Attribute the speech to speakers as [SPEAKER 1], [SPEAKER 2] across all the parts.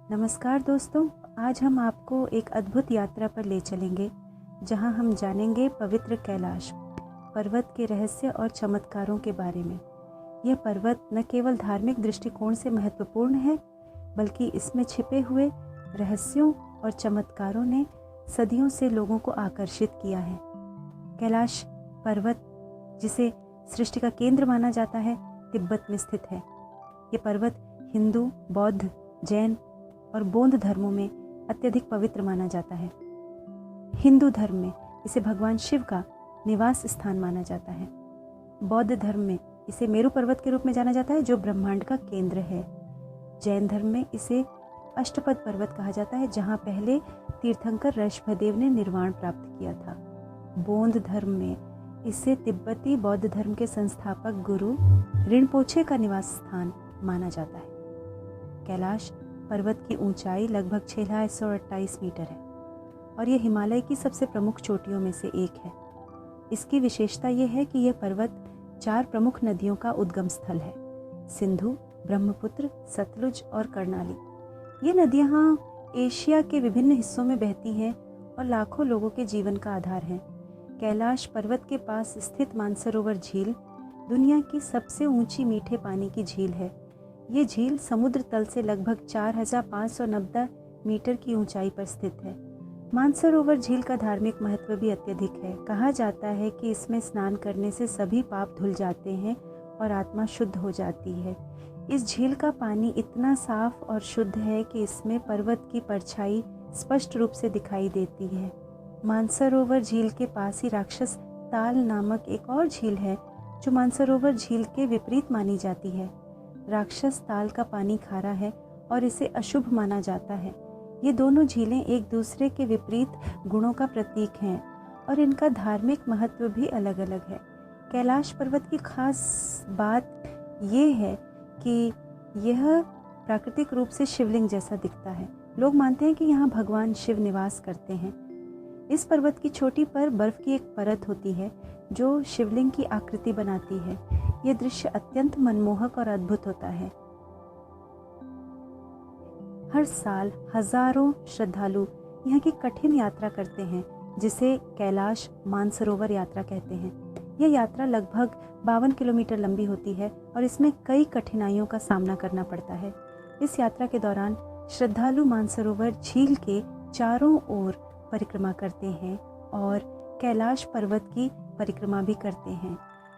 [SPEAKER 1] नमस्कार दोस्तों, आज हम आपको एक अद्भुत यात्रा पर ले चलेंगे जहां हम जानेंगे पवित्र कैलाश पर्वत के रहस्य और चमत्कारों के बारे में। यह पर्वत न केवल धार्मिक दृष्टिकोण से महत्वपूर्ण है, बल्कि इसमें छिपे हुए रहस्यों और चमत्कारों ने सदियों से लोगों को आकर्षित किया है। कैलाश पर्वत, जिसे सृष्टि का केंद्र माना जाता है, तिब्बत में स्थित है। ये पर्वत हिंदू, बौद्ध, जैन और बौद्ध धर्मों में अत्यधिक पवित्र माना जाता है। हिंदू धर्म में इसे भगवान शिव का निवास स्थान माना जाता है। बौद्ध धर्म में इसे मेरु पर्वत के रूप में जाना जाता है, जो ब्रह्मांड का केंद्र है। जैन धर्म में इसे अष्टपद पर्वत कहा जाता है, जहाँ पहले तीर्थंकर ऋषभदेव ने निर्वाण प्राप्त किया था। बौद्ध धर्म में इसे तिब्बती बौद्ध धर्म के संस्थापक गुरु रिनपोछे का निवास स्थान माना जाता है। कैलाश पर्वत की ऊंचाई लगभग 6128 मीटर है और यह हिमालय की सबसे प्रमुख चोटियों में से एक है। इसकी विशेषता यह है कि यह पर्वत 4 प्रमुख नदियों का उद्गम स्थल है: सिंधु, ब्रह्मपुत्र, सतलुज और कर्णाली। ये नदियाँ एशिया के विभिन्न हिस्सों में बहती हैं और लाखों लोगों के जीवन का आधार हैं। कैलाश पर्वत के पास स्थित मानसरोवर झील दुनिया की सबसे ऊंची मीठे पानी की झील है। ये झील समुद्र तल से लगभग 4590 मीटर की ऊंचाई पर स्थित है। मानसरोवर झील का धार्मिक महत्व भी अत्यधिक है। कहा जाता है कि इसमें स्नान करने से सभी पाप धुल जाते हैं और आत्मा शुद्ध हो जाती है। इस झील का पानी इतना साफ और शुद्ध है कि इसमें पर्वत की परछाई स्पष्ट रूप से दिखाई देती है। मानसरोवर झील के पास ही राक्षस ताल नामक एक और झील है, जो मानसरोवर झील के विपरीत मानी जाती है। राक्षस ताल का पानी खारा है और इसे अशुभ माना जाता है। ये दोनों झीलें एक दूसरे के विपरीत गुणों का प्रतीक हैं और इनका धार्मिक महत्व भी अलग अलग है। कैलाश पर्वत की खास बात ये है कि यह प्राकृतिक रूप से शिवलिंग जैसा दिखता है। लोग मानते हैं कि यहाँ भगवान शिव निवास करते हैं। इस पर्वत की चोटी पर बर्फ की एक परत होती है जो शिवलिंग की आकृति बनाती है। यह दृश्य अत्यंत मनमोहक और अद्भुत होता है। हर साल हजारों श्रद्धालु यहाँ की कठिन यात्रा करते हैं, जिसे कैलाश मानसरोवर यात्रा कहते हैं। यह यात्रा लगभग 52 किलोमीटर लंबी होती है और इसमें कई कठिनाइयों का सामना करना पड़ता है। इस यात्रा के दौरान श्रद्धालु मानसरोवर झील के चारों ओर परिक्रमा करते हैं और कैलाश पर्वत की परिक्रमा भी करते हैं।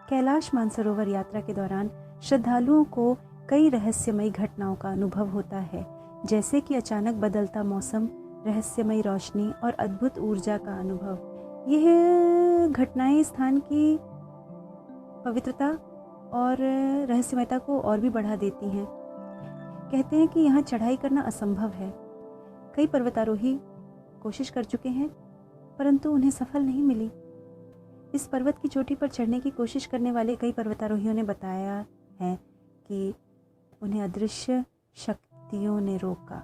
[SPEAKER 1] कैलाश मानसरोवर यात्रा के दौरान श्रद्धालुओं को कई रहस्यमयी घटनाओं का अनुभव होता है, जैसे कि अचानक बदलता मौसम, रहस्यमयी रोशनी और अद्भुत ऊर्जा का अनुभव। यह घटनाएं स्थान की पवित्रता और रहस्यमयता को और भी बढ़ा देती हैं। कहते हैं कि यहाँ चढ़ाई करना असंभव है। कई पर्वतारोही कोशिश कर चुके हैं, परंतु उन्हें सफल नहीं मिली। इस पर्वत की चोटी पर चढ़ने की कोशिश करने वाले कई पर्वतारोहियों ने बताया है कि उन्हें अदृश्य शक्तियों ने रोका।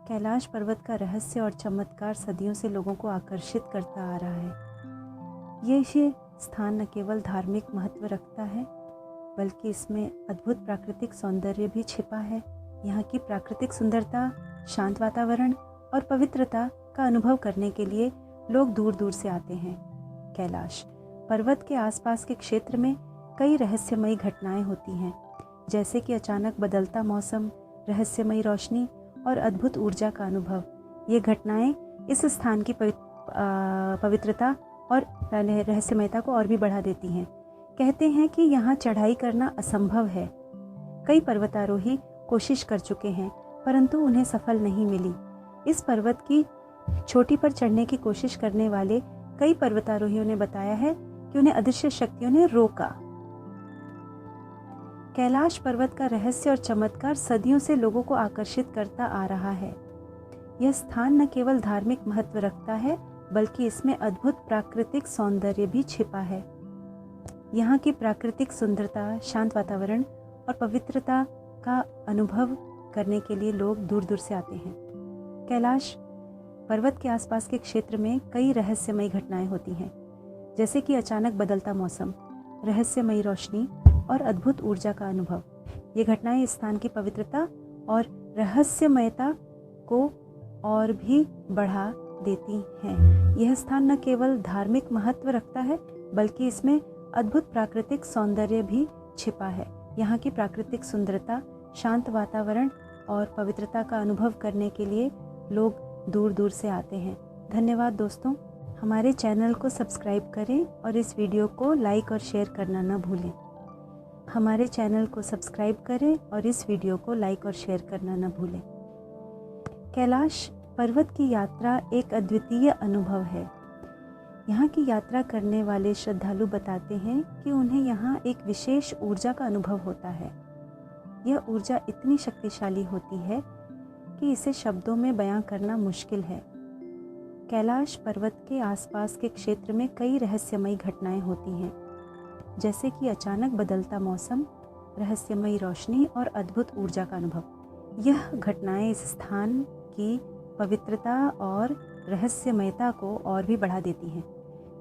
[SPEAKER 1] कैलाश पर्वत का रहस्य और चमत्कार सदियों से लोगों को आकर्षित करता आ रहा है। ये स्थान न केवल धार्मिक महत्व रखता है, बल्कि इसमें अद्भुत प्राकृतिक सौंदर्य भी छिपा है। यहाँ की प्राकृतिक सुंदरता, शांत वातावरण और पवित्रता का अनुभव करने के लिए लोग दूर दूर से आते हैं। कैलाश पर्वत के आसपास के क्षेत्र में कई रहस्यमयी घटनाएं होती हैं, जैसे कि अचानक बदलता मौसम, रहस्यमयी रोशनी और अद्भुत ऊर्जा का अनुभव। ये घटनाएं इस स्थान की पवित्रता और रहस्यमयता को और भी बढ़ा देती हैं। कहते हैं कि यहाँ चढ़ाई करना असंभव है। कई पर्वतारोही कोशिश कर चुके हैं, परंतु उन्हें सफल नहीं मिली। इस पर्वत की चोटी पर चढ़ने की कोशिश करने वाले कई पर्वतारोहियों ने बताया है कि उन्हें अदृश्य शक्तियों ने रोका। कैलाश पर्वत का रहस्य और चमत्कार सदियों से लोगों को आकर्षित करता आ रहा है। यह स्थान न केवल धार्मिक महत्व रखता है, बल्कि इसमें अद्भुत प्राकृतिक सौंदर्य भी छिपा है। यहाँ की प्राकृतिक सुंदरता, शांत वातावरण और पवित्रता का अनुभव करने के लिए लोग दूर दूर से आते हैं। कैलाश पर्वत के आसपास के क्षेत्र में कई रहस्यमयी घटनाएं होती हैं, जैसे कि अचानक बदलता मौसम, रहस्यमयी रोशनी और अद्भुत ऊर्जा का अनुभव। ये घटनाएं इस स्थान की पवित्रता और रहस्यमयता को और भी बढ़ा देती हैं। यह स्थान न केवल धार्मिक महत्व रखता है बल्कि इसमें अद्भुत प्राकृतिक सौंदर्य भी छिपा है। यहाँ की प्राकृतिक सुंदरता, शांत वातावरण और पवित्रता का अनुभव करने के लिए लोग दूर दूर से आते हैं। धन्यवाद दोस्तों। हमारे चैनल को सब्सक्राइब करें और इस वीडियो को लाइक और शेयर करना न भूलें। हमारे चैनल को सब्सक्राइब करें और इस वीडियो को लाइक और शेयर करना न भूलें। कैलाश पर्वत की यात्रा एक अद्वितीय अनुभव है। यहाँ की यात्रा करने वाले श्रद्धालु बताते हैं कि उन्हें यहाँ एक विशेष ऊर्जा का अनुभव होता है। यह ऊर्जा इतनी शक्तिशाली होती है कि इसे शब्दों में बयां करना मुश्किल है। कैलाश पर्वत के आसपास के क्षेत्र में कई रहस्यमयी घटनाएं होती हैं, जैसे कि अचानक बदलता मौसम, रहस्यमयी रोशनी और अद्भुत ऊर्जा का अनुभव। यह घटनाएं इस स्थान की पवित्रता और रहस्यमयता को और भी बढ़ा देती हैं।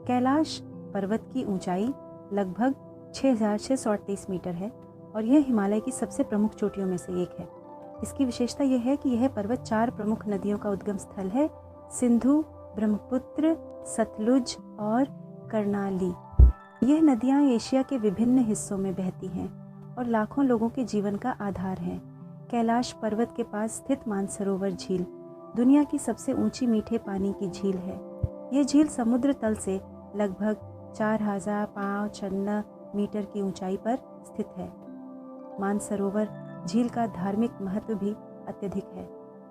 [SPEAKER 1] कैलाश पर्वत की ऊंचाई लगभग 6,638 मीटर है और यह हिमालय की सबसे प्रमुख चोटियों में से एक है। इसकी विशेषता यह है कि यह पर्वत 4 प्रमुख नदियों का उद्गम स्थल है: सिंधु, ब्रह्मपुत्र, सतलुज और कर्णाली। यह नदियां एशिया के विभिन्न हिस्सों में बहती हैं और लाखों लोगों के जीवन का आधार हैं। कैलाश पर्वत के पास स्थित मानसरोवर झील दुनिया की सबसे ऊंची मीठे पानी की झील है। यह झील समुद्र तल से लगभग 4,556 मीटर की ऊंचाई पर स्थित है। मानसरोवर झील का धार्मिक महत्व भी अत्यधिक है।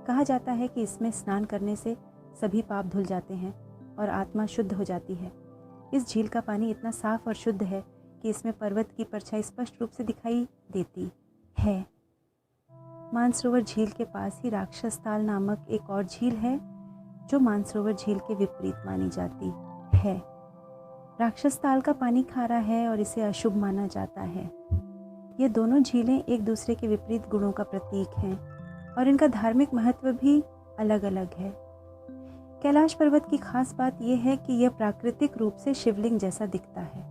[SPEAKER 1] कहा जाता है कि इसमें स्नान करने से सभी पाप धुल जाते हैं और आत्मा शुद्ध हो जाती है। इस झील का पानी इतना साफ और शुद्ध है कि इसमें पर्वत की परछाई स्पष्ट रूप से दिखाई देती है। मानसरोवर झील के पास ही राक्षस ताल नामक एक और झील है जो मानसरोवर झील के विपरीत मानी जाती है। राक्षस ताल का पानी खारा है और इसे अशुभ माना जाता है। ये दोनों झीलें एक दूसरे के विपरीत गुणों का प्रतीक हैं और इनका धार्मिक महत्व भी अलग अलग है। कैलाश पर्वत की खास बात यह है कि यह प्राकृतिक रूप से शिवलिंग जैसा दिखता है।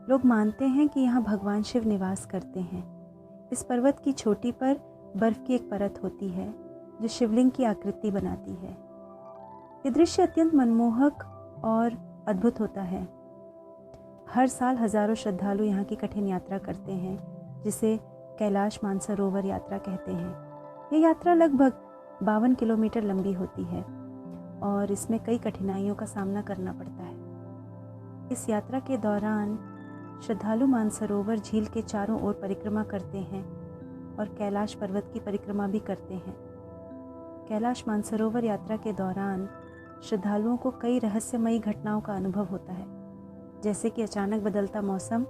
[SPEAKER 1] लोग मानते हैं कि यहाँ भगवान शिव निवास करते हैं। इस पर्वत की चोटी पर बर्फ की एक परत होती है जो शिवलिंग की आकृति बनाती है। ये दृश्य अत्यंत मनमोहक और अद्भुत होता है। हर साल हजारों श्रद्धालु यहाँ की कठिन यात्रा करते हैं जिसे कैलाश मानसरोवर यात्रा कहते हैं। ये यात्रा लगभग 52 किलोमीटर लंबी होती है और इसमें कई कठिनाइयों का सामना करना पड़ता है। इस यात्रा के दौरान श्रद्धालु मानसरोवर झील के चारों ओर परिक्रमा करते हैं और कैलाश पर्वत की परिक्रमा भी करते हैं। कैलाश मानसरोवर यात्रा के दौरान श्रद्धालुओं को कई रहस्यमयी घटनाओं का अनुभव होता है, जैसे कि अचानक बदलता मौसम,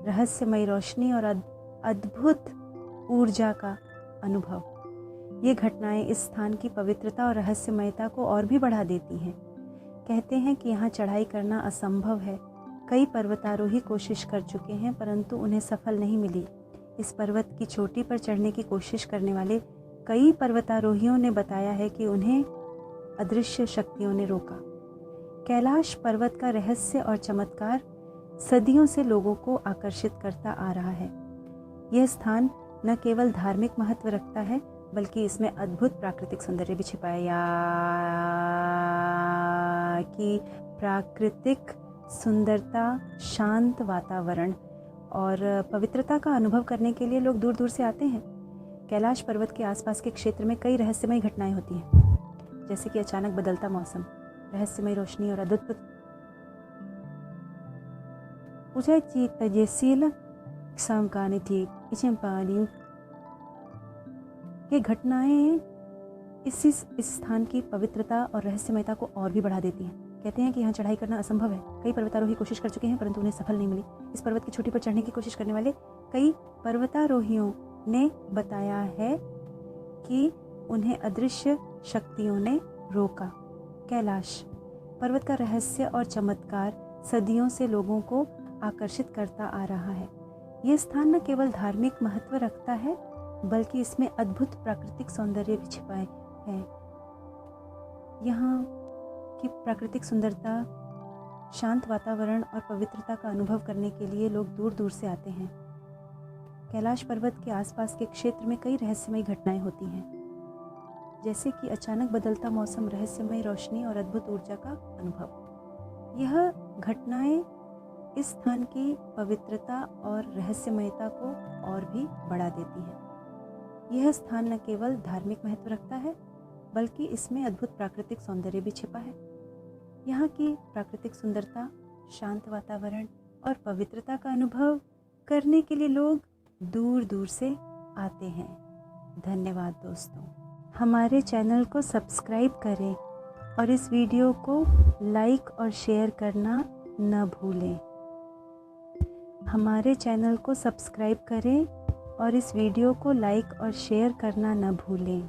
[SPEAKER 1] रहस्यमयी रोशनी और अद्भुत ऊर्जा का अनुभव। ये घटनाएं इस स्थान की पवित्रता और रहस्यमयता को और भी बढ़ा देती हैं। कहते हैं कि यहाँ चढ़ाई करना असंभव है। कई पर्वतारोही कोशिश कर चुके हैं परंतु उन्हें सफल नहीं मिली। इस पर्वत की चोटी पर चढ़ने की कोशिश करने वाले कई पर्वतारोहियों ने बताया है कि उन्हें अदृश्य शक्तियों ने रोका। कैलाश पर्वत का रहस्य और चमत्कार सदियों से लोगों को आकर्षित करता आ रहा है। यह स्थान न केवल धार्मिक महत्व रखता है बल्कि इसमें अद्भुत प्राकृतिक सौंदर्य भी छिपा है। कि प्राकृतिक सुंदरता, शांत वातावरण और पवित्रता का अनुभव करने के लिए लोग दूर दूर से आते हैं। कैलाश पर्वत के आसपास के क्षेत्र में कई रहस्यमयी घटनाएं होती हैं, जैसे कि अचानक बदलता मौसम, रहस्यमयी रोशनी और अद्भुत ये घटनाएं इस स्थान की पवित्रता और रहस्यमयता को और भी बढ़ा देती हैं। कहते हैं कि यहाँ चढ़ाई करना असंभव है। कई पर्वतारोही कोशिश कर चुके हैं परंतु उन्हें सफल नहीं मिली। इस पर्वत की चोटी पर चढ़ने की कोशिश करने वाले कई पर्वतारोहियों ने बताया है कि उन्हें अदृश्य शक्तियों ने रोका। कैलाश पर्वत का रहस्य और चमत्कार सदियों से लोगों को आकर्षित करता आ रहा है। यह स्थान न केवल धार्मिक महत्व रखता है बल्कि इसमें अद्भुत प्राकृतिक सौंदर्य भी छिपा है। यहाँ की प्राकृतिक सुंदरता, शांत वातावरण और पवित्रता का अनुभव करने के लिए लोग दूर दूर से आते हैं। कैलाश पर्वत के आसपास के क्षेत्र में कई रहस्यमयी घटनाएं होती हैं, जैसे कि अचानक बदलता मौसम, रहस्यमय रोशनी और अद्भुत ऊर्जा का अनुभव। यह घटनाएं इस स्थान की पवित्रता और रहस्यमयता को और भी बढ़ा देती हैं। यह स्थान न केवल धार्मिक महत्व रखता है, बल्कि इसमें अद्भुत प्राकृतिक सौंदर्य भी छिपा है। यहाँ की प्राकृतिक सुंदरता, शांत वातावरण और पवित्रता का अनुभव करने के लिए लोग दूर दूर से आते हैं। धन्यवाद दोस्तों। हमारे चैनल को सब्सक्राइब करें और इस वीडियो को लाइक और शेयर करना न भूलें। हमारे चैनल को सब्सक्राइब करें और इस वीडियो को लाइक और शेयर करना न भूलें।